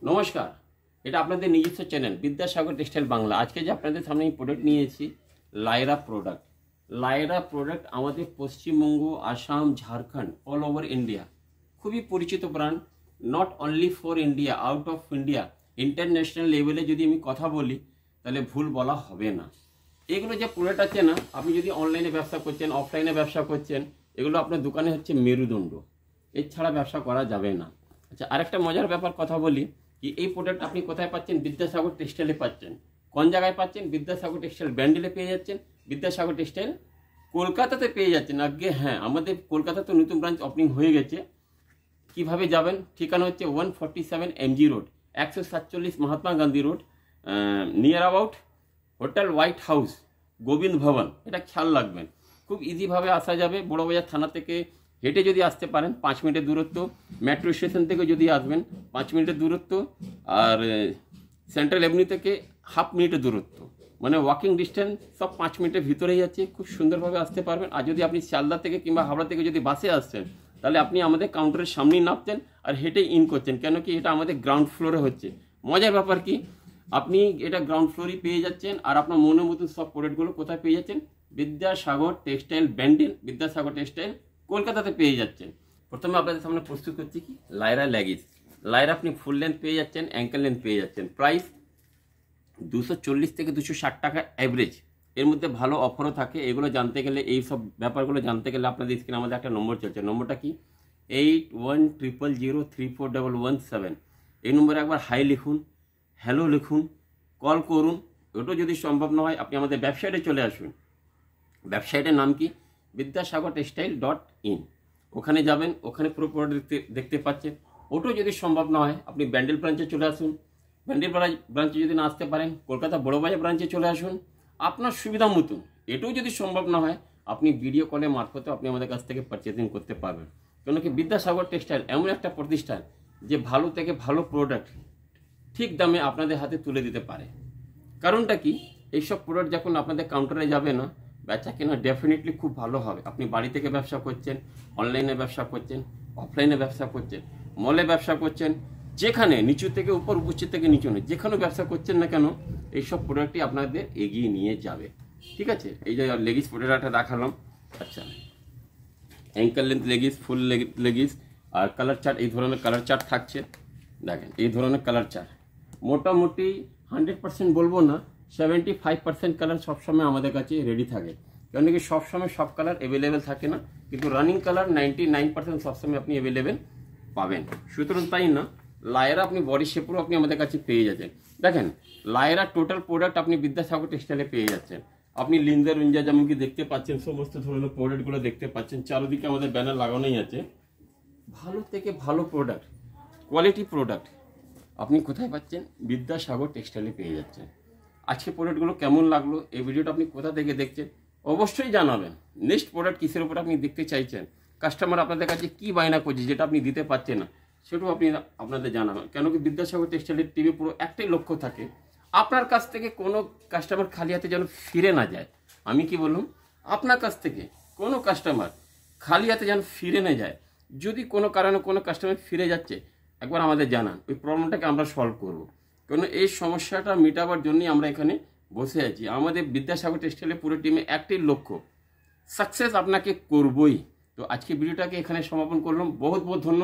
নমস্কার, এটা আপনাদের নিজস্ব চ্যানেল বিদ্যাসাগর টেক্সটাইল বাংলা। আজকে যে আপনাদের সামনে আমি প্রোডাক্ট নিয়েছি লায়রা প্রোডাক্ট। লায়রা প্রোডাক্ট আমাদের Paschimbanga, Assam, Jharkhand, all over India খুবই পরিচিত brand. Not only for India, out of India, international লেভেলে যদি আমি কথা বলি তাহলে ভুল বলা হবে না। এগুলো যে প্রোডাক্ট আছে না, আপনি যদি অনলাইনে ব্যবসা করছেন, অফলাইনে ব্যবসা করছেন, এগুলো আপনার দোকানে হচ্ছে মেরুদণ্ড, এছাড়া ব্যবসা করা যাবে না। আচ্ছা, আরেকটা মজার ব্যাপার কথা বলি কি, এই প্রোডাক্ট আপনি কোথায় পাচ্ছেন? বিদ্যাসাগর টেক্সটাইলে পাচ্ছেন। কোন জায়গায় পাচ্ছেন? বিদ্যাসাগর টেক্সটাইল ব্যান্ডেলে পেয়ে যাচ্ছেন। বিদ্যাসাগর টেক্সটাইল কলকাতাতে পেয়ে যাচ্ছেন। আগে হ্যাঁ, আমাদের কলকাতাতে নতুন ব্রাঞ্চ ওপেনিং হয়ে গেছে। কিভাবে যাবেন? ঠিকানা হচ্ছে 147 MG road, 147 Mahatma Gandhi road, near about hotel white house, Govind Bhavan. এটা খেয়াল রাখবেন, খুব ইজিভাবে আসা যাবে। বড়বাজার থানা থেকে হেঁটে যদি আসতে পারেন 5 মিনিটের দূরত্ব, মেট্রো স্টেশন থেকে যদি আসবেন 5 মিনিটের দূরত্ব, আর সেন্ট্রাল এভিনিউ থেকে হাফ মিনিটের দূরত্ব, মানে ওয়াকিং ডিস্টেন্স সব 5 মিনিটের ভিতরেই যাচ্ছে। খুব সুন্দরভাবে আসতে পারবেন। আর যদি আপনি শিয়ালদা থেকে কিংবা হাওড়া থেকে যদি বাসে আসছেন, তাহলে আপনি আমাদের কাউন্টারের সামনেই নামছেন আর হেঁটে ইন করছেন। কেন কি, এটা আমাদের গ্রাউন্ড ফ্লোরে হচ্ছে। মজার ব্যাপার কি, আপনি এটা গ্রাউন্ড ফ্লোরেই পেয়ে যাচ্ছেন। আর আপনার মনের মতন সব প্রোডাক্টগুলো কোথায় পেয়ে যাচ্ছেন? বিদ্যাসাগর টেক্সটাইল ব্যান্ডেল, বিদ্যাসাগর টেক্সটাইল কলকাতাতে পেয়ে যাচ্ছেন। প্রথমে আপনাদের সামনে প্রস্তুত করছি কি লায়রা লেগিস। লায়রা আপনি ফুল লেন্থ পেয়ে যাচ্ছেন, অ্যাঙ্কেল লেন্থ পেয়ে যাচ্ছেন। প্রাইস 240 থেকে 260 টাকা অ্যাভারেজ। এর মধ্যে ভালো অফারও থাকে। এগুলো জানতে গেলে, এই সব ব্যাপারগুলো জানতে গেলে আপনাদের স্ক্রিনে আমাদের একটা নম্বর চলছে। নম্বরটা কি? 8100034117। এই নম্বরে একবার হাই লিখুন, হ্যালো লিখুন, কল করুন। ওটা যদি সম্ভব না হয়, আপনি আমাদের ওয়েবসাইটে চলে আসুন। ওয়েবসাইটের নাম কি? Vidyasagar textile .in। ওখানে যাবেন, ওখানে পুরো প্রোডাক্ট দেখতে পাচ্ছেন। ওটাও যদি সম্ভব না হয়, আপনি ব্যান্ডেল ব্রাঞ্চে চলে আসুন। ব্যান্ডেল ব্রাঞ্চে যদি না আসতে পারেন, কলকাতা বড়বাজার ব্রাঞ্চে চলে আসুন আপনার সুবিধা মতন। এটাও যদি সম্ভব না হয়, আপনি ভিডিও কলের মারফতে আপনি আমাদের কাছ থেকে পারচেজিং করতে পারবেন। কেন কি, বিদ্যাসাগর টেক্সটাইল এমন একটা প্রতিষ্ঠান যে ভালো থেকে ভালো প্রোডাক্ট ঠিক দামে আপনাদের হাতে তুলে দিতে পারে। কারণটা কি, এইসব প্রোডাক্ট যখন আপনাদের কাউন্টারে যাবে না, বেচা কেনা ডেফিনেটলি খুব ভালো হবে। আপনি বাড়ি থেকে ব্যবসা করছেন, অনলাইনে ব্যবসা করছেন, অফলাইনে ব্যবসা করছেন, মলে ব্যবসা করছেন, যেখানে নিচু থেকে উপর, উপর থেকে নিচু নেই, যেখানে ব্যবসা করছেন না কেন, এইসব প্রোডাক্টই আপনাদের এগিয়ে নিয়ে যাবে। ঠিক আছে, এই যে লেগিস প্রোডাক্টটা দেখালাম। আচ্ছা, অ্যাঙ্কেল লেন্থ লেগিস, ফুল লেগিস, আর কালার চার্ট, এই ধরনের কালার চার্ট থাকছে। দেখেন, এই ধরনের কালার চার্ট মোটামুটি 100% বলবো না, 75% কালার সবসময় আমাদের কাছে রেডি থাকে। কারণ কি, সবসময় সব কালার অ্যাভেলেবেল থাকে না, কিন্তু রানিং কালার 99% সবসময় আপনি অ্যাভেলেবেল পাবেন। সুতরাং তাই না, লায়রা আপনি বডি শেপেরও আপনি আমাদের কাছে পেয়ে যাচ্ছেন। দেখেন, লায়রা টোটাল প্রোডাক্ট আপনি বিদ্যাসাগর টেক্সটাইলে পেয়ে যাচ্ছেন। আপনি লিঞ্জা রুঞ্জা যেমন কি দেখতে পাচ্ছেন, সমস্ত ধরনের প্রোডাক্টগুলো দেখতে পাচ্ছেন। চারিদিকে আমাদের ব্যানার লাগানোই আছে। ভালো থেকে ভালো প্রোডাক্ট, কোয়ালিটি প্রোডাক্ট আপনি কোথায় পাচ্ছেন? বিদ্যাসাগর টেক্সটাইলে পেয়ে যাচ্ছেন। আজকে প্রোডাক্টগুলো কেমন লাগলো, এই ভিডিওটা আপনি কোথা থেকে দেখছেন অবশ্যই জানাবেন। নেক্সট প্রোডাক্ট কিসের উপর আপনি দেখতে চাইছেন, কাস্টমার আপনাদের কাছে কি বায়না করছে যেটা আপনি দিতে পারছেন না, সেটাও আপনি আপনাদের জানাবেন। কেন কি, বিদ্যাসাগর টেক্সটাইলের টিভি পুরো একটাই লক্ষ্য থাকে, আপনার কাছ থেকে কোনো কাস্টমার খালি হাতে যেন ফিরে না যায়। আমি কি বললাম? আপনার কাছ থেকে কোনো কাস্টমার খালি হাতে যেন ফিরে না যায়। যদি কোনো কারণে কোনো কাস্টমার ফিরে যাচ্ছে, একবার আমাদের জানান, ওই প্রবলেমটাকে আমরা সলভ করব। কারণ এই সমস্যাটা মেটাবার জন্যই আমরা এখানে বসে আছি। আমাদের বিদ্যাসাগর টেক্সটাইলের পুরো টিমে একটাই লক্ষ্য, সাকসেস আপনাকে করবই। তো আজকে ভিডিওটাকে এখানে সমাপন করলাম। বহুত বহুত ধন্যবাদ।